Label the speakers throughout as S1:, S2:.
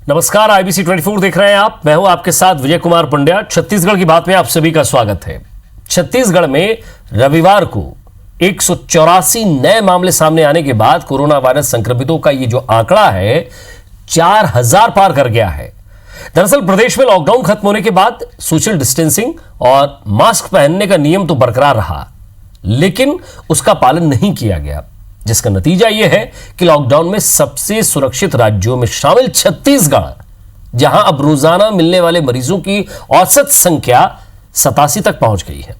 S1: नमस्कार, IBC 24 देख रहे हैं आप। मैं हूं आपके साथ विजय कुमार पंड्या। छत्तीसगढ़ की बात में आप सभी का स्वागत है। छत्तीसगढ़ में रविवार को 184 नए मामले सामने आने के बाद कोरोना वायरस संक्रमितों का ये जो आंकड़ा है 4000 पार कर गया है। दरअसल प्रदेश में लॉकडाउन खत्म होने के बाद सोशल डिस्टेंसिंग और मास्क पहनने का नियम तो बरकरार रहा, लेकिन उसका पालन नहीं किया गया, जिसका नतीजा यह है कि लॉकडाउन में सबसे सुरक्षित राज्यों में शामिल छत्तीसगढ़, जहां अब रोजाना मिलने वाले मरीजों की औसत संख्या 87 तक पहुंच गई है।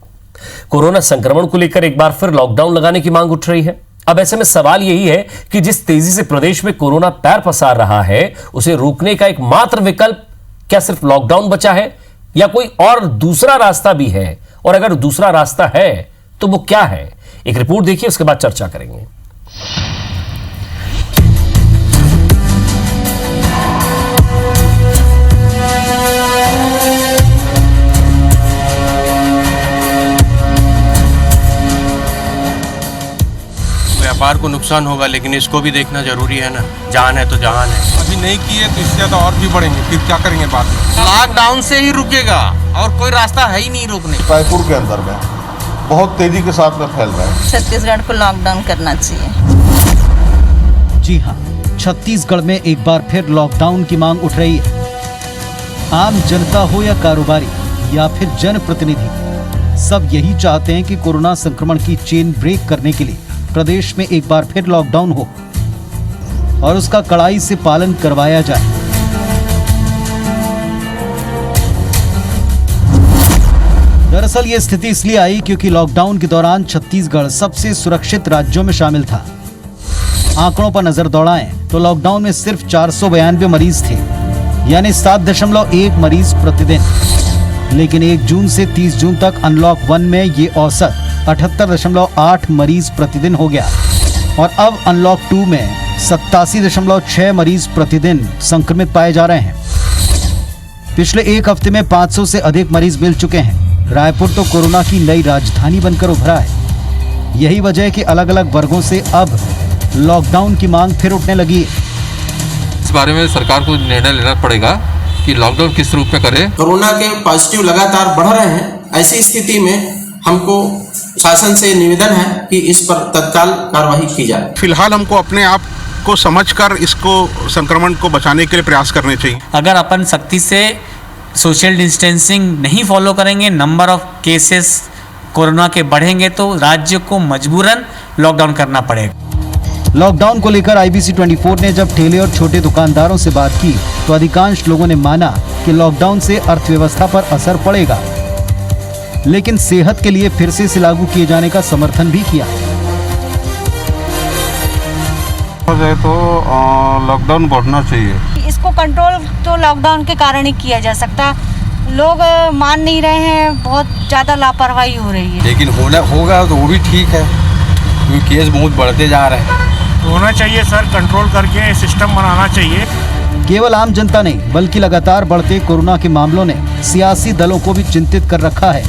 S1: कोरोना संक्रमण को लेकर एक बार फिर लॉकडाउन लगाने की मांग उठ रही है। अब ऐसे में सवाल यही है कि जिस तेजी से प्रदेश में कोरोना पैर पसार रहा है, उसे रोकने का एकमात्र विकल्प क्या सिर्फ लॉकडाउन बचा है या कोई और दूसरा रास्ता भी है? और अगर दूसरा रास्ता है तो वो क्या है? एक रिपोर्ट देखिए, उसके बाद चर्चा करेंगे।
S2: व्यापार को नुकसान होगा, लेकिन इसको भी देखना जरूरी है ना। जान है तो जहान है।
S3: अभी नहीं किए तो इससे ज्यादा और भी बढ़ेंगे, फिर क्या करेंगे बाद में?
S2: लॉकडाउन से ही रुकेगा और कोई रास्ता है ही नहीं रोकने।
S4: रायपुर के अंदर में बहुत तेजी के साथ में फैल रहा है।
S5: छत्तीसगढ़ को लॉकडाउन करना चाहिए।
S6: जी हां, छत्तीसगढ़ में एक बार फिर लॉकडाउन की मांग उठ रही है। आम जनता हो या कारोबारी या फिर जनप्रतिनिधि, सब यही चाहते हैं कि कोरोना संक्रमण की चेन ब्रेक करने के लिए प्रदेश में एक बार फिर लॉकडाउन हो और उसका कड़ाई से पालन करवाया जाए। दरअसल ये स्थिति इसलिए आई क्योंकि लॉकडाउन के दौरान छत्तीसगढ़ सबसे सुरक्षित राज्यों में शामिल था। आंकड़ों पर नजर दौड़ाएं तो लॉकडाउन में सिर्फ 492 मरीज थे, यानी 7.1 मरीज प्रतिदिन। लेकिन 1 जून से 30 जून तक अनलॉक 1 में ये औसत 78.8 मरीज प्रतिदिन हो गया और अब अनलॉक 2 में 87.6 मरीज प्रतिदिन संक्रमित पाए जा रहे हैं। पिछले एक हफ्ते में 500 से अधिक मरीज मिल चुके हैं। रायपुर तो कोरोना की नई राजधानी बनकर उभरा है। यही वजह है कि अलग अलग वर्गों से अब लॉकडाउन की मांग फिर उठने लगी है।
S7: इस बारे में सरकार को निर्णय लेना पड़ेगा कि लॉकडाउन किस रूप में करे।
S8: कोरोना के पॉजिटिव लगातार बढ़ रहे हैं। ऐसी स्थिति में हमको शासन से निवेदन है कि इस पर तत्काल कार्रवाई की जाए।
S3: फिलहाल हमको अपने आप को समझकर इसको संक्रमण को बचाने के लिए प्रयास करने चाहिए।
S9: अगर अपन सख्ती से सोशल डिस्टेंसिंग नहीं फॉलो करेंगे, नंबर ऑफ केसेस कोरोना के बढ़ेंगे, तो राज्य को मजबूरन लॉकडाउन करना पड़ेगा।
S6: लॉकडाउन को लेकर IBC 24 ने जब ठेले और छोटे दुकानदारों से बात की तो अधिकांश लोगों ने माना कि लॉकडाउन से अर्थव्यवस्था पर असर पड़ेगा, लेकिन सेहत के लिए फिर से इसे लागू किए जाने का समर्थन भी किया।
S4: तो लॉकडाउन बढ़ना चाहिए।
S10: इसको कंट्रोल तो लॉकडाउन के कारण ही किया जा सकता। लोग मान नहीं रहे हैं, बहुत ज़्यादा लापरवाही हो रही है।
S2: लेकिन होगा तो वो भी ठीक है, क्योंकि केस बहुत बढ़ते जा रहे हैं।
S3: होना चाहिए सर, कंट्रोल करके सिस्टम बनाना चाहिए।
S6: केवल आम जनता नहीं बल्कि लगातार बढ़ते कोरोना के मामलों ने सियासी दलों को भी चिंतित कर रखा है।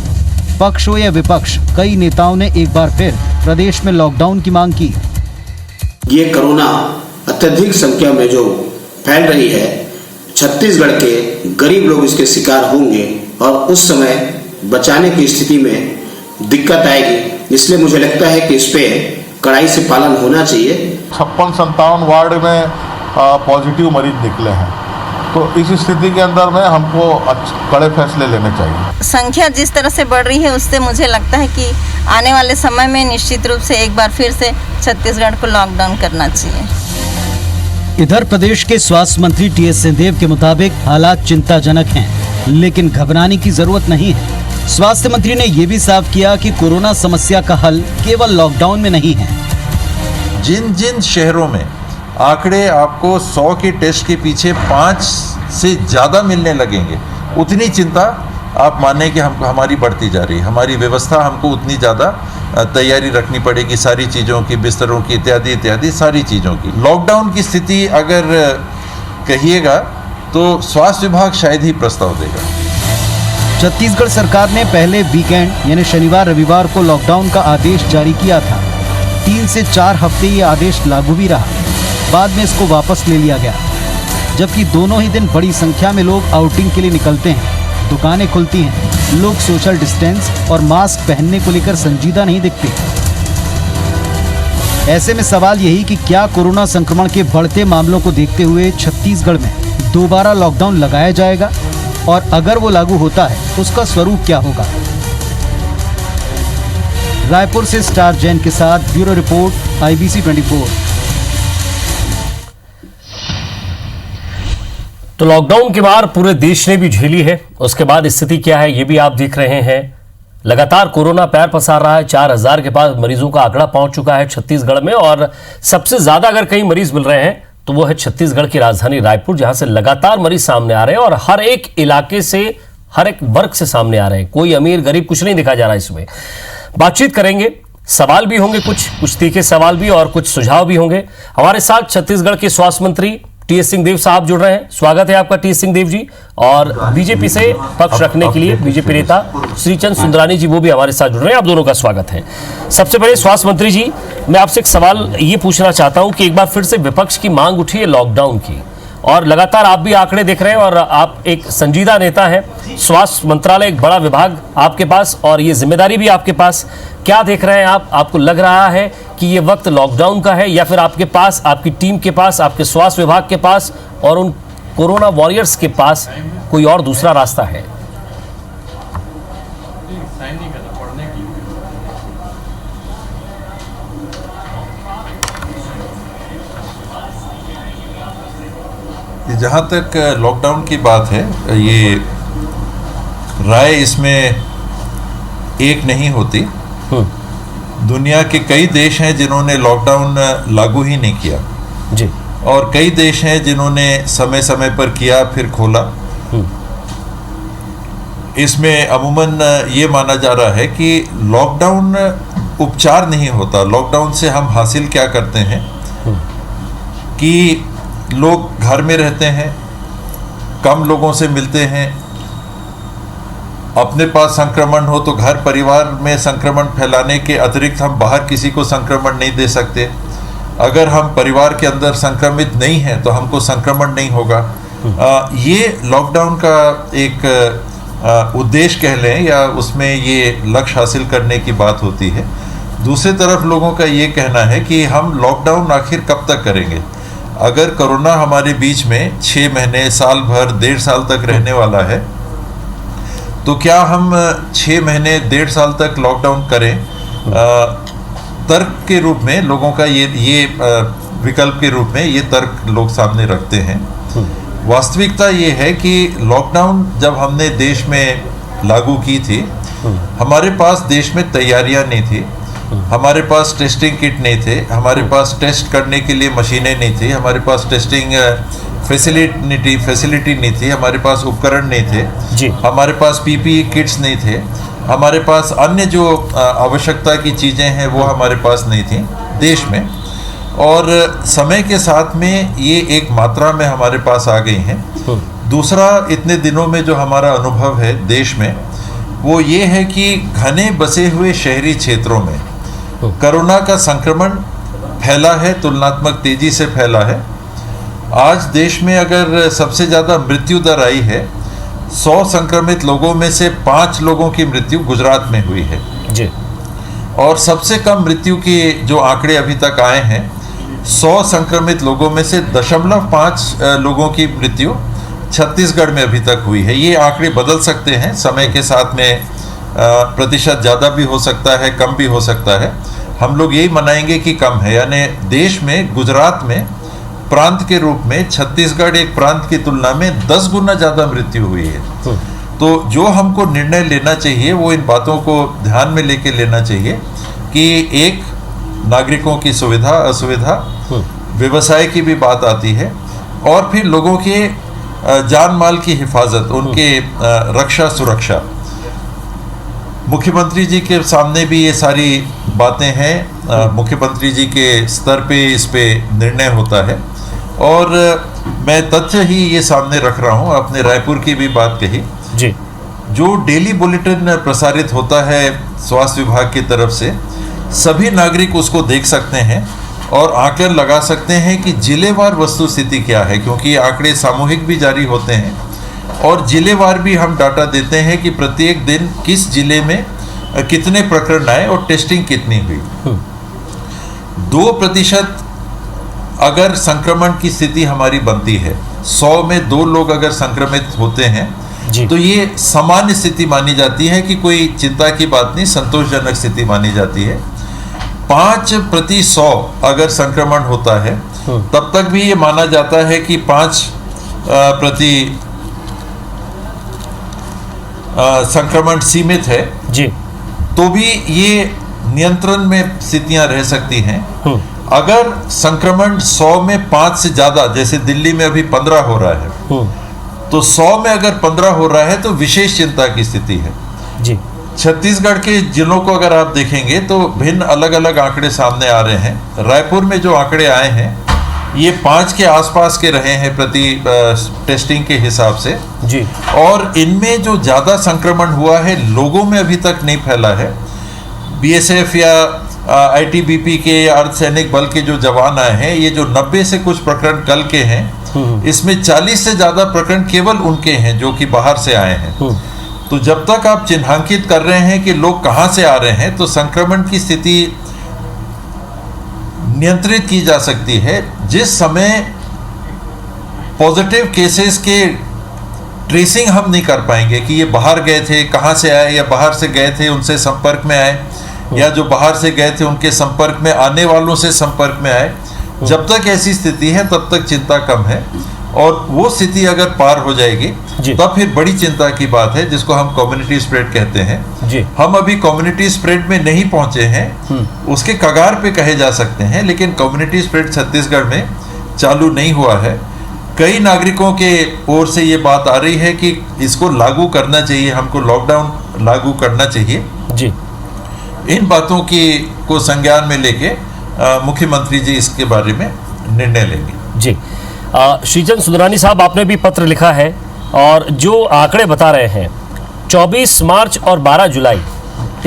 S6: पक्ष हो या विपक्ष, कई नेताओं ने एक बार फिर प्रदेश में लॉकडाउन की मांग की।
S8: ये कोरोना अत्यधिक संख्या में जो फैल रही है, छत्तीसगढ़ के गरीब लोग इसके शिकार होंगे और उस समय बचाने की स्थिति में दिक्कत आएगी। इसलिए मुझे लगता है कि इस पे कड़ाई से पालन होना चाहिए।
S4: 56-57 वार्ड में पॉजिटिव मरीज निकले हैं, तो इस स्थिति के अंदर में हमको कड़े फैसले लेने चाहिए।
S5: संख्या जिस तरह से बढ़ रही है, उससे मुझे लगता है कि आने वाले समय में निश्चित रूप से एक बार फिर से छत्तीसगढ़ को लॉकडाउन करना चाहिए।
S6: इधर प्रदेश के स्वास्थ्य मंत्री TS सिंहदेव के मुताबिक हालात चिंताजनक हैं, लेकिन घबराने की जरूरत नहीं है। स्वास्थ्य मंत्री ने यह भी साफ किया कि कोरोना समस्या का हल केवल लॉकडाउन में नहीं है।
S11: जिन जिन शहरों में आंकड़े आपको 100 के टेस्ट के पीछे 5 से ज़्यादा मिलने लगेंगे, उतनी चिंता आप माने कि हमारी बढ़ती जा रही है। हमारी व्यवस्था हमको उतनी ज़्यादा तैयारी रखनी पड़ेगी, सारी चीज़ों की, बिस्तरों की, इत्यादि इत्यादि सारी चीज़ों की। लॉकडाउन की स्थिति अगर कहिएगा तो स्वास्थ्य विभाग शायद ही प्रस्ताव देगा।
S6: छत्तीसगढ़ सरकार ने पहले वीकेंड यानी शनिवार रविवार को लॉकडाउन का आदेश जारी किया था। 3 से 4 हफ्ते ये आदेश लागू भी रहा, बाद में इसको वापस ले लिया गया। जबकि दोनों ही दिन बड़ी संख्या में लोग आउटिंग के लिए निकलते हैं। दुकानें खुलती हैं, लोग सोशल डिस्टेंस और मास्क पहनने को लेकर संजीदा नहीं दिखते। ऐसे में सवाल यही कि क्या कोरोना संक्रमण के बढ़ते मामलों को देखते हुए छत्तीसगढ़ में दोबारा लॉकडाउन लगाया जाएगा, और अगर वो लागू होता है तो उसका स्वरूप क्या होगा। रायपुर से स्टार जैन के साथ ब्यूरो रिपोर्ट IBC 24।
S1: तो लॉकडाउन के बाद पूरे देश ने भी झेली है, उसके बाद स्थिति क्या है ये भी आप देख रहे हैं। लगातार कोरोना पैर पसार रहा है। 4000 के पास मरीजों का आंकड़ा पहुंच चुका है छत्तीसगढ़ में, और सबसे ज्यादा अगर कहीं मरीज मिल रहे हैं तो वो है छत्तीसगढ़ की राजधानी रायपुर, जहां से लगातार मरीज सामने आ रहे हैं और हर एक इलाके से, हर एक वर्ग से सामने आ रहे हैं। कोई अमीर गरीब कुछ नहीं दिखा जा रहा इसमें। बातचीत करेंगे, सवाल भी होंगे, कुछ तीखे सवाल भी और कुछ सुझाव भी होंगे। हमारे साथ छत्तीसगढ़ के स्वास्थ्य मंत्री टी एस सिंहदेव साहब जुड़ रहे हैं। स्वागत है आपका टी एस सिंहदेव जी। और बीजेपी से पक्ष रखने के लिए बीजेपी नेता श्रीचंद सुंदरानी जी वो भी हमारे साथ जुड़ रहे हैं। आप दोनों का स्वागत है। सबसे पहले स्वास्थ्य मंत्री जी, मैं आपसे एक सवाल ये पूछना चाहता हूं कि एक बार फिर से विपक्ष की मांग उठी है लॉकडाउन की, और लगातार आप भी आंकड़े देख रहे हैं और आप एक संजीदा नेता हैं। स्वास्थ्य मंत्रालय एक बड़ा विभाग आपके पास और ये जिम्मेदारी भी आपके पास। क्या देख रहे हैं आप? आपको लग रहा है कि ये वक्त लॉकडाउन का है, या फिर आपके पास, आपकी टीम के पास, आपके स्वास्थ्य विभाग के पास और उन कोरोना वॉरियर्स के पास कोई और दूसरा रास्ता है?
S11: जहाँ तक लॉकडाउन की बात है, ये राय इसमें एक नहीं होती। दुनिया के कई देश हैं जिन्होंने लॉकडाउन लागू ही नहीं किया
S1: जी,
S11: और कई देश हैं जिन्होंने समय समय पर किया फिर खोला। इसमें अमूमन ये माना जा रहा है कि लॉकडाउन उपचार नहीं होता। लॉकडाउन से हम हासिल क्या करते हैं कि लोग घर में रहते हैं, कम लोगों से मिलते हैं, अपने पास संक्रमण हो तो घर परिवार में संक्रमण फैलाने के अतिरिक्त हम बाहर किसी को संक्रमण नहीं दे सकते। अगर हम परिवार के अंदर संक्रमित नहीं हैं तो हमको संक्रमण नहीं होगा। ये लॉकडाउन का एक उद्देश्य कह लें, या उसमें ये लक्ष्य हासिल करने की बात होती है। दूसरी तरफ लोगों का ये कहना है कि हम लॉकडाउन आखिर कब तक करेंगे। अगर कोरोना हमारे बीच में 6 महीने, साल भर, 1.5 साल तक रहने वाला है, तो क्या हम 6 महीने, 1.5 साल तक लॉकडाउन करें? तर्क के रूप में लोगों का ये विकल्प के रूप में ये तर्क लोग सामने रखते हैं। वास्तविकता ये है कि लॉकडाउन जब हमने देश में लागू की थी, हमारे पास देश में तैयारियां नहीं थी, हमारे पास टेस्टिंग किट नहीं थे, हमारे पास टेस्ट करने के लिए मशीनें नहीं थी, हमारे पास टेस्टिंग फैसिलिटी नहीं थी, हमारे पास उपकरण नहीं थे
S1: जी,
S11: हमारे पास PPE किट्स नहीं थे, हमारे पास अन्य जो आवश्यकता की चीज़ें हैं वो हमारे पास नहीं थी देश में। और समय के साथ में ये एक मात्रा में हमारे पास आ गई हैं। दूसरा, इतने दिनों में जो हमारा अनुभव है देश में, वो ये है कि घने बसे हुए शहरी क्षेत्रों में कोरोना का संक्रमण फैला है, तुलनात्मक तेजी से फैला है। आज देश में अगर सबसे ज़्यादा मृत्यु दर आई है, 100 संक्रमित लोगों में से 5 लोगों की मृत्यु गुजरात में हुई है
S1: जी,
S11: और सबसे कम मृत्यु के जो आंकड़े अभी तक आए हैं, 100 संक्रमित लोगों में से 0.5 लोगों की मृत्यु छत्तीसगढ़ में अभी तक हुई है। ये आंकड़े बदल सकते हैं समय के साथ में, प्रतिशत ज़्यादा भी हो सकता है, कम भी हो सकता है। हम लोग यही मनाएंगे कि कम है, यानी देश में, गुजरात में प्रांत के रूप में छत्तीसगढ़ एक प्रांत की तुलना में 10 गुना ज़्यादा मृत्यु हुई है। तो जो हमको निर्णय लेना चाहिए वो इन बातों को ध्यान में लेके लेना चाहिए कि एक, नागरिकों की सुविधा असुविधा, व्यवसाय की भी बात आती है, और फिर लोगों के जान माल की हिफाजत, उनके रक्षा सुरक्षा। मुख्यमंत्री जी के सामने भी ये सारी बातें हैं। मुख्यमंत्री जी के स्तर पे इस पे निर्णय होता है, और मैं तथ्य ही ये सामने रख रहा हूँ। आपने रायपुर की भी बात कही
S1: जी,
S11: जो डेली बुलेटिन प्रसारित होता है स्वास्थ्य विभाग की तरफ से, सभी नागरिक उसको देख सकते हैं और आकलन लगा सकते हैं कि जिलेवार वस्तुस्थिति क्या है, क्योंकि आंकड़े सामूहिक भी जारी होते हैं और जिलेवार भी हम डाटा देते हैं कि प्रत्येक दिन किस जिले में कितने प्रकरण आए और टेस्टिंग कितनी हुई। 2% अगर संक्रमण की स्थिति हमारी बनती है, 100 में 2 लोग अगर संक्रमित होते हैं तो ये सामान्य स्थिति मानी जाती है कि कोई चिंता की बात नहीं, संतोषजनक स्थिति मानी जाती है। 5/100 अगर संक्रमण होता है तब तक भी ये माना जाता है कि 5 प्रति संक्रमण सीमित है जी, तो भी ये नियंत्रण में स्थितियां रह सकती हैं। अगर संक्रमण 100 में 5 से ज्यादा, जैसे दिल्ली में अभी 15 हो रहा है, तो 100 में अगर 15 हो रहा है तो विशेष चिंता की स्थिति है जी। छत्तीसगढ़ के जिलों को अगर आप देखेंगे तो भिन्न अलग अलग आंकड़े सामने आ रहे हैं। रायपुर में जो आंकड़े आए हैं ये 5 के आसपास के रहे हैं प्रति टेस्टिंग के हिसाब से जी, और इनमें जो ज़्यादा संक्रमण हुआ है लोगों में अभी तक नहीं फैला है। बीएसएफ या आईटीबीपी के या अर्धसैनिक बल के जो जवान आए हैं, ये जो 90 से कुछ प्रकरण कल के हैं, इसमें 40 से ज़्यादा प्रकरण केवल उनके हैं जो कि बाहर से आए हैं। तो जब तक आप चिन्हांकित कर रहे हैं कि लोग कहाँ से आ रहे हैं, तो संक्रमण की स्थिति नियंत्रित की जा सकती है। जिस समय पॉजिटिव केसेस के ट्रेसिंग हम नहीं कर पाएंगे कि ये बाहर गए थे, कहाँ से आए, या बाहर से गए थे उनसे संपर्क में आए, या जो बाहर से गए थे उनके संपर्क में आने वालों से संपर्क में आए, जब तक ऐसी स्थिति है तब तक चिंता कम है। और वो स्थिति अगर पार हो जाएगी तब फिर बड़ी चिंता की बात है, जिसको हम कम्युनिटी स्प्रेड कहते हैं जी। हम अभी कम्युनिटी स्प्रेड में नहीं पहुंचे हैं, उसके कगार पे कहे जा सकते हैं, लेकिन कम्युनिटी स्प्रेड छत्तीसगढ़ में चालू नहीं हुआ है। कई नागरिकों के ओर से ये बात आ रही है कि इसको लागू करना चाहिए, हमको लॉकडाउन लागू करना चाहिए जी। इन बातों को संज्ञान में लेके मुख्यमंत्री जी इसके बारे में निर्णय लेंगे जी।
S1: श्रीचंद सुंदरानी साहब, आपने भी पत्र लिखा है और जो आंकड़े बता रहे हैं 24 मार्च और 12 जुलाई,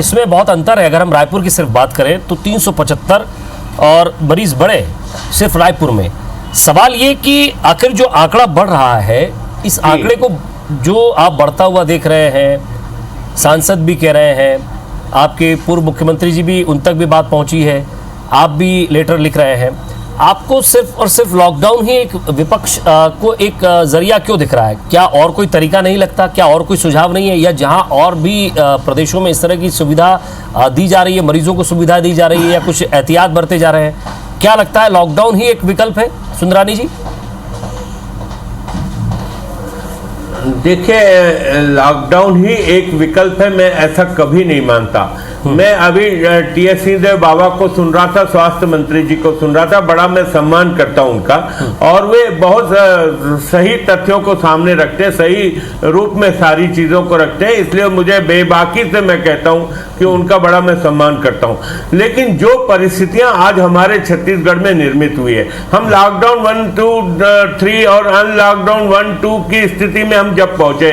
S1: इसमें बहुत अंतर है। अगर हम रायपुर की सिर्फ बात करें तो 375 और मरीज बढ़े सिर्फ रायपुर में। सवाल ये कि आखिर जो आंकड़ा बढ़ रहा है, इस आंकड़े को जो आप बढ़ता हुआ देख रहे हैं, सांसद भी कह रहे हैं, आपके पूर्व मुख्यमंत्री जी भी, उन तक भी बात पहुंची है, आप भी लेटर लिख रहे हैं, आपको सिर्फ और सिर्फ लॉकडाउन ही एक विपक्ष को एक जरिया क्यों दिख रहा है? क्या और कोई तरीका नहीं लगता? क्या और कोई सुझाव नहीं है? या जहां और भी प्रदेशों में इस तरह की सुविधा दी जा रही है, मरीजों को सुविधा दी जा रही है, या कुछ एहतियात बरते जा रहे हैं, क्या लगता है लॉकडाउन ही एक विकल्प है? सुंदरानी जी,
S12: देखिए, लॉकडाउन ही एक विकल्प है, मैं ऐसा कभी नहीं मानता। मैं अभी टी.एस. सिंहदेव बाबा को सुन रहा था, स्वास्थ्य मंत्री जी को सुन रहा था, बड़ा मैं सम्मान करता हूं उनका, और वे बहुत सही तथ्यों को सामने रखते हैं, सही रूप में सारी चीजों को रखते हैं, इसलिए मुझे बेबाकी से मैं कहता हूं कि उनका बड़ा मैं सम्मान करता हूं। लेकिन जो परिस्थितियां आज हमारे छत्तीसगढ़ में निर्मित हुई है, हम लॉकडाउन 1, 2, 3 और अनलॉकडाउन 1, 2 की स्थिति में हम जब पहुंचे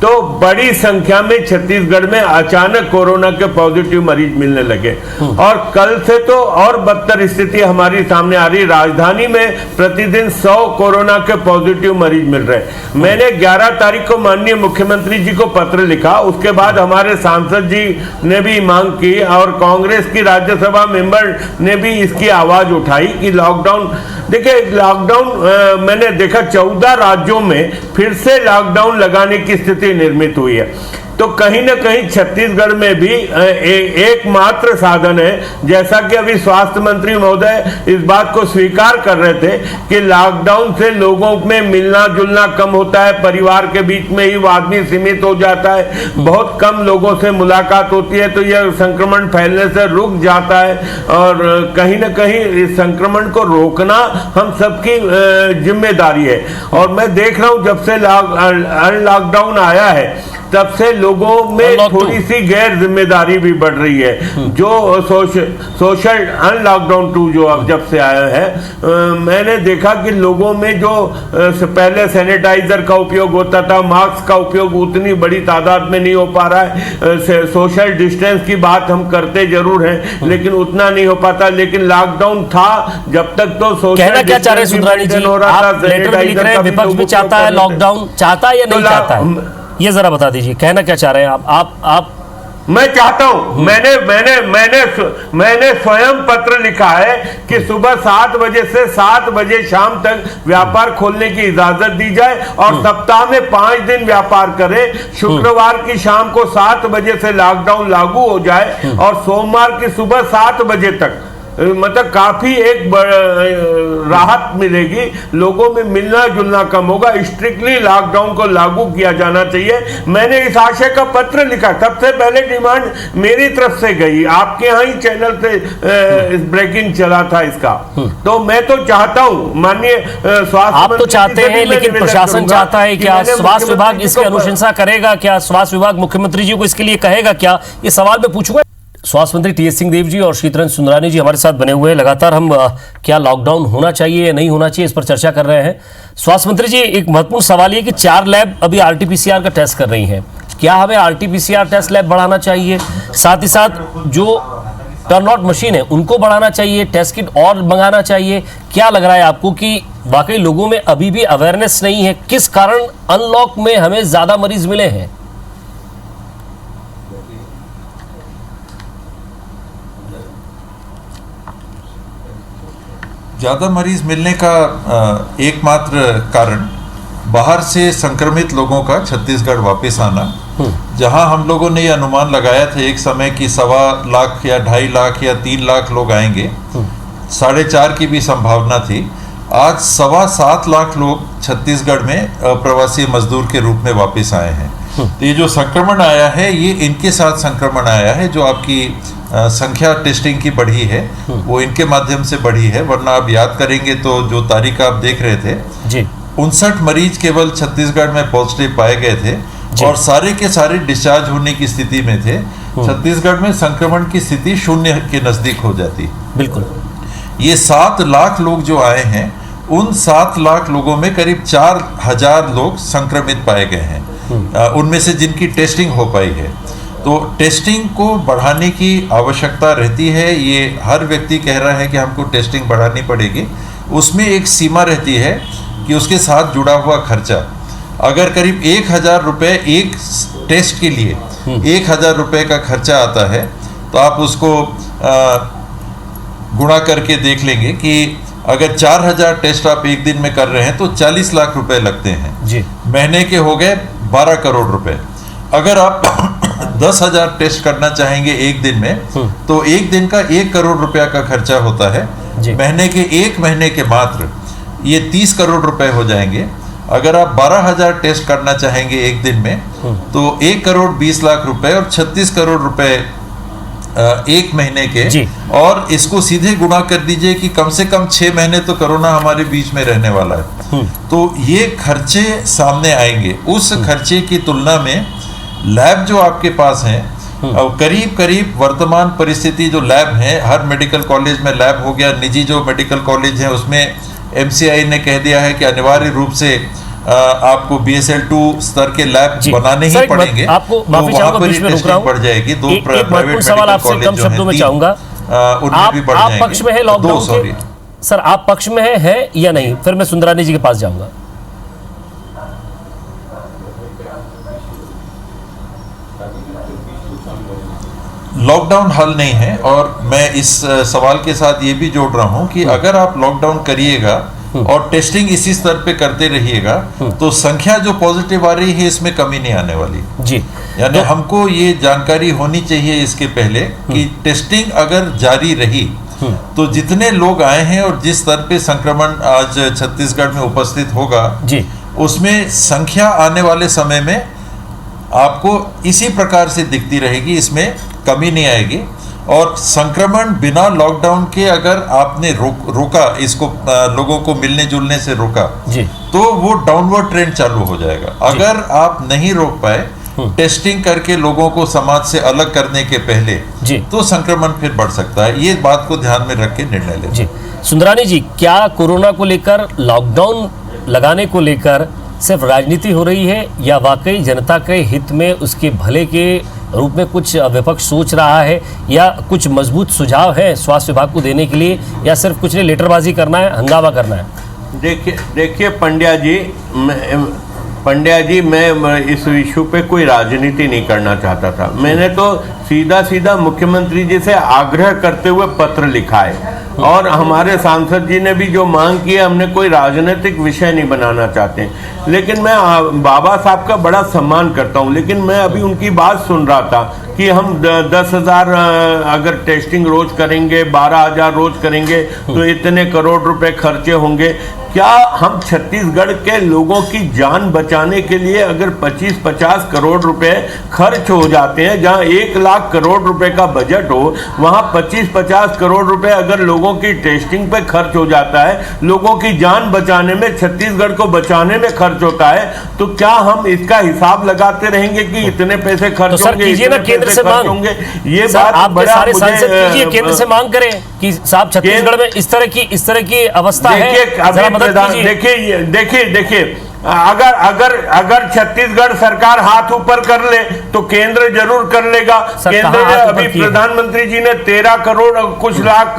S12: तो बड़ी संख्या में छत्तीसगढ़ में अचानक कोरोना के पॉजिटिव मरीज मिलने लगे, और कल से तो और बदतर स्थिति हमारी सामने आ रही। राजधानी में प्रतिदिन 100 कोरोना के पॉजिटिव मरीज मिल रहे। मैंने 11 तारीख को माननीय मुख्यमंत्री जी को पत्र लिखा, उसके बाद हमारे सांसद जी ने भी मांग की और कांग्रेस की राज्यसभा मेंबर ने भी इसकी आवाज उठाई कि लॉकडाउन, देखिए लॉकडाउन मैंने देखा 14 राज्यों में फिर से लॉकडाउन लगाने की स्थिति निर्मित हुई है। तो कहीं ना कहीं छत्तीसगढ़ में भी एकमात्र साधन है, जैसा कि अभी स्वास्थ्य मंत्री महोदय इस बात को स्वीकार कर रहे थे कि लॉकडाउन से लोगों में मिलना जुलना कम होता है, परिवार के बीच में ही वो आदमी सीमित हो जाता है, बहुत कम लोगों से मुलाकात होती है, तो यह संक्रमण फैलने से रुक जाता है। और कहीं ना कहीं इस संक्रमण को रोकना हम सबकी जिम्मेदारी है। और मैं देख रहा हूं जब से लॉकडाउन आया है तब से लोगों में थोड़ी सी गैर जिम्मेदारी भी बढ़ रही है। जो सोशल अनलॉकडाउन 2 जो अब जब से आया है, मैंने देखा कि लोगों में जो पहले सैनिटाइजर का उपयोग होता था, मास्क का उपयोग उतनी बड़ी तादाद में नहीं हो पा रहा है। सोशल डिस्टेंस की बात हम करते जरूर हैं, लेकिन उतना नहीं हो पाता। लेकिन लॉकडाउन था जब तक तो सोशल
S1: कहना क्या चाह रहे हैं सुंदरानी जी? आप लेटर में लिख रहे हैं विपक्ष भी चाहता है लॉकडाउन, चाहता है या नहीं चाहता है, ये जरा बता दीजिए। कहना क्या चाह रहे हैं आप?
S12: मैं चाहता हूं, मैंने स्वयं पत्र लिखा है कि सुबह 7 बजे से 7 बजे शाम तक व्यापार खोलने की इजाजत दी जाए और सप्ताह में 5 दिन व्यापार करें। शुक्रवार की शाम को 7 बजे से लॉकडाउन लागू हो जाए और सोमवार की सुबह 7 बजे तक, मतलब काफी एक राहत मिलेगी, लोगों में मिलना जुलना कम होगा। स्ट्रिक्टली लॉकडाउन को लागू किया जाना चाहिए। मैंने इस आशय का पत्र लिखा, सबसे पहले डिमांड मेरी तरफ से गई, आपके यहाँ ही चैनल पे ब्रेकिंग चला था इसका। तो मैं तो चाहता हूँ माननीय स्वास्थ्य,
S1: आप तो चाहते हैं, लेकिन प्रशासन चाहता है क्या? स्वास्थ्य विभाग इसकी अनुशंसा करेगा क्या? स्वास्थ्य विभाग मुख्यमंत्री जी को इसके लिए कहेगा क्या? ये सवाल मैं पूछूंगा। स्वास्थ्य मंत्री टी.एस. सिंहदेव जी और शीतरंजन सुंदरानी जी हमारे साथ बने हुए हैं। लगातार हम क्या लॉकडाउन होना चाहिए या नहीं होना चाहिए इस पर चर्चा कर रहे हैं। स्वास्थ्य मंत्री जी, एक महत्वपूर्ण सवाल ये कि 4 लैब अभी RT-PCR का टेस्ट कर रही हैं, क्या हमें RT-PCR टेस्ट लैब बढ़ाना चाहिए? साथ ही साथ जो टर्न आउट मशीन है उनको बढ़ाना चाहिए, टेस्ट किट और मंगाना चाहिए? क्या लग रहा है आपको कि वाकई लोगों में अभी भी अवेयरनेस नहीं है? किस कारण अनलॉक में हमें ज्यादा मरीज मिले हैं?
S11: ज़्यादा मरीज मिलने का एकमात्र कारण बाहर से संक्रमित लोगों का छत्तीसगढ़ वापस आना, जहां हम लोगों ने ये अनुमान लगाया था एक समय कि 1.25 लाख या 2.5 लाख या 3 लाख लोग आएंगे, 4.5 की भी संभावना थी। आज 7.25 लाख लोग छत्तीसगढ़ में प्रवासी मजदूर के रूप में वापस आए हैं। तो ये जो संक्रमण आया है, ये इनके साथ संक्रमण आया है। जो आपकी संख्या टेस्टिंग की बढ़ी है वो इनके माध्यम से बढ़ी है, वरना आप याद करेंगे तो जो तारीख आप देख रहे थे जी, 59 मरीज केवल छत्तीसगढ़ में पॉजिटिव पाए गए थे और सारे के सारे डिस्चार्ज होने की स्थिति में थे। छत्तीसगढ़ में संक्रमण की स्थिति 0 के नजदीक हो जाती।
S1: बिल्कुल।
S11: ये 7 लाख लोग जो आए हैं, उन 7 लाख लोगों में करीब 4,000 लोग संक्रमित पाए गए हैं, उनमें से जिनकी टेस्टिंग हो पाई है। तो टेस्टिंग को बढ़ाने की आवश्यकता रहती है। ये हर व्यक्ति कह रहा है कि हमको टेस्टिंग बढ़ानी पड़ेगी। उसमें एक सीमा रहती है कि उसके साथ जुड़ा हुआ खर्चा, अगर करीब 1,000 रुपये एक टेस्ट के लिए 1,000 रुपये का खर्चा आता है, तो आप उसको गुणा करके देख लेंगे कि अगर 4,000 टेस्ट आप एक दिन में कर रहे हैं तो 40 लाख रुपए लगते हैं जी। महीने के हो गए 12 करोड़ रुपए। अगर आप 10,000 टेस्ट करना चाहेंगे एक दिन में, तो एक दिन का 1 करोड़ रुपया का खर्चा होता है। महीने के 1 महीने के मात्र ये 30 करोड़ रुपए हो जाएंगे। अगर आप 12,000 टेस्ट करना चाहेंगे एक दिन में, तो 1 करोड़ 20 लाख रुपए और 36 करोड़ रुपए एक महीने के, और इसको सीधे गुणा कर दीजिए कि कम से कम 6 महीने तो कोरोना हमारे बीच में रहने वाला है। तो ये खर्चे सामने आएंगे। उस खर्चे की तुलना में लैब जो आपके पास हैं, करीब करीब वर्तमान परिस्थिति जो लैब है, हर मेडिकल कॉलेज में लैब हो गया। निजी जो मेडिकल कॉलेज है उसमें MCI ने कह दिया है कि अनिवार्य रूप से आपको BSL-2 स्तर के लैब बनाने ही पड़ेंगे।
S1: आपको माफी चाहूंगा, बीच में रुक रहा हूं।
S11: बढ़ जाएगी। 2
S1: प्राइवेट सवाल आपसे कम शब्दों में चाहूंगा। आप पक्ष में है लॉकडाउन के? सर, आप पक्ष में है या नहीं? फिर मैं सुंदरानी जी के पास जाऊंगा।
S11: लॉकडाउन हल नहीं है, और मैं इस सवाल के साथ ये भी जोड़ रहा हूं कि अगर आप लॉकडाउन करिएगा और टेस्टिंग इसी स्तर पे करते रहिएगा, तो संख्या जो पॉजिटिव आ रही है इसमें कमी नहीं आने वाली जी। यानी हमको ये जानकारी होनी चाहिए इसके पहले कि टेस्टिंग अगर जारी रही तो जितने लोग आए हैं और जिस स्तर पे संक्रमण आज छत्तीसगढ़ में उपस्थित होगा जी, उसमें संख्या आने वाले समय में आपको इसी प्रकार से दिखती रहेगी, इसमें कमी नहीं आएगी। और संक्रमण बिना लॉकडाउन के अगर आपने रोका इसको, लोगों को मिलने जुलने से रोका जी, तो वो डाउनवर्ड ट्रेंड चालू हो जाएगा। अगर आप नहीं रोक पाए टेस्टिंग करके लोगों को समाज से अलग करने के पहले
S1: जी,
S11: तो संक्रमण फिर बढ़ सकता है। ये बात को ध्यान में रख के निर्णय लें।
S1: जी सुंदरानी जी, क्या कोरोना को लेकर, लॉकडाउन लगाने को लेकर सिर्फ राजनीति हो रही है या वाकई जनता के हित में, उसके भले के रूप में कुछ विपक्ष सोच रहा है, या कुछ मजबूत सुझाव है स्वास्थ्य विभाग को देने के लिए, या सिर्फ कुछ नहीं लेटरबाजी करना है, हंगामा करना है?
S12: देखिए पंड्या जी, मैं इस इशू पे कोई राजनीति नहीं करना चाहता था। मैंने तो सीधा मुख्यमंत्री जी से आग्रह करते हुए पत्र लिखा है, और हमारे सांसद जी ने भी जो मांग की है, हमने कोई राजनीतिक विषय नहीं बनाना चाहते। लेकिन मैं बाबा साहब का बड़ा सम्मान करता हूं, लेकिन मैं अभी उनकी बात सुन रहा था कि हम 10,000 अगर टेस्टिंग रोज करेंगे, 12,000 रोज करेंगे तो इतने करोड़ रुपए खर्चे होंगे। क्या हम छत्तीसगढ़ के लोगों की जान बचाने के लिए अगर 25-50 करोड़ रुपए खर्च हो जाते हैं, जहां 1 लाख करोड़ रुपए का बजट हो, वहां 25-50 करोड़ रुपए अगर लोगों की टेस्टिंग पे खर्च हो जाता है, लोगों की जान बचाने में, छत्तीसगढ़ को बचाने में खर्च होता है, तो क्या हम इसका हिसाब लगाते रहेंगे कि इतने पैसे खर्च
S1: तो
S12: होंगे,
S1: कीजिए ना, केंद्र से मांग
S12: होंगे? ये
S1: सर,
S12: बात
S1: आप
S12: बड़ा
S1: सारे
S12: मुझे
S1: सांसद कीजिए, केंद्र से मांग करें कि साहब छत्तीसगढ़ में इस तरह की अवस्था है, जरा मदद कीजिए।
S12: देखिए अगर छत्तीसगढ़ सरकार हाथ ऊपर कर ले तो केंद्र जरूर कर लेगा। केंद्र ने अभी प्रधानमंत्री जी ने 13 करोड़ कुछ लाख,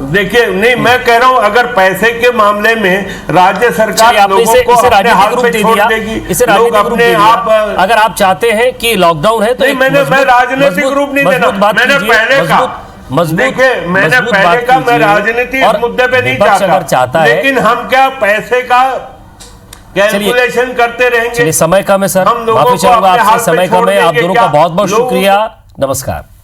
S12: देखिए नहीं, मैं कह रहा हूं अगर पैसे के मामले में राज्य सरकार लोगों को अपने हाल पे छोड़ देगी, लोग अपने आप,
S1: अगर आप चाहते हैं कि लॉकडाउन है तो
S12: मैं राजनीतिक रूप नहीं देना, मैंने पहले का मैं राजनीति इस मुद्दे पे नहीं चाहता, लेकिन हम क्या पैसे का कैलकुलेशन करते रहेंगे?
S1: समय कम है सर, माफी चाहूंगा आपसे, समय कम है। आप दोनों का बहुत बहुत शुक्रिया, नमस्कार।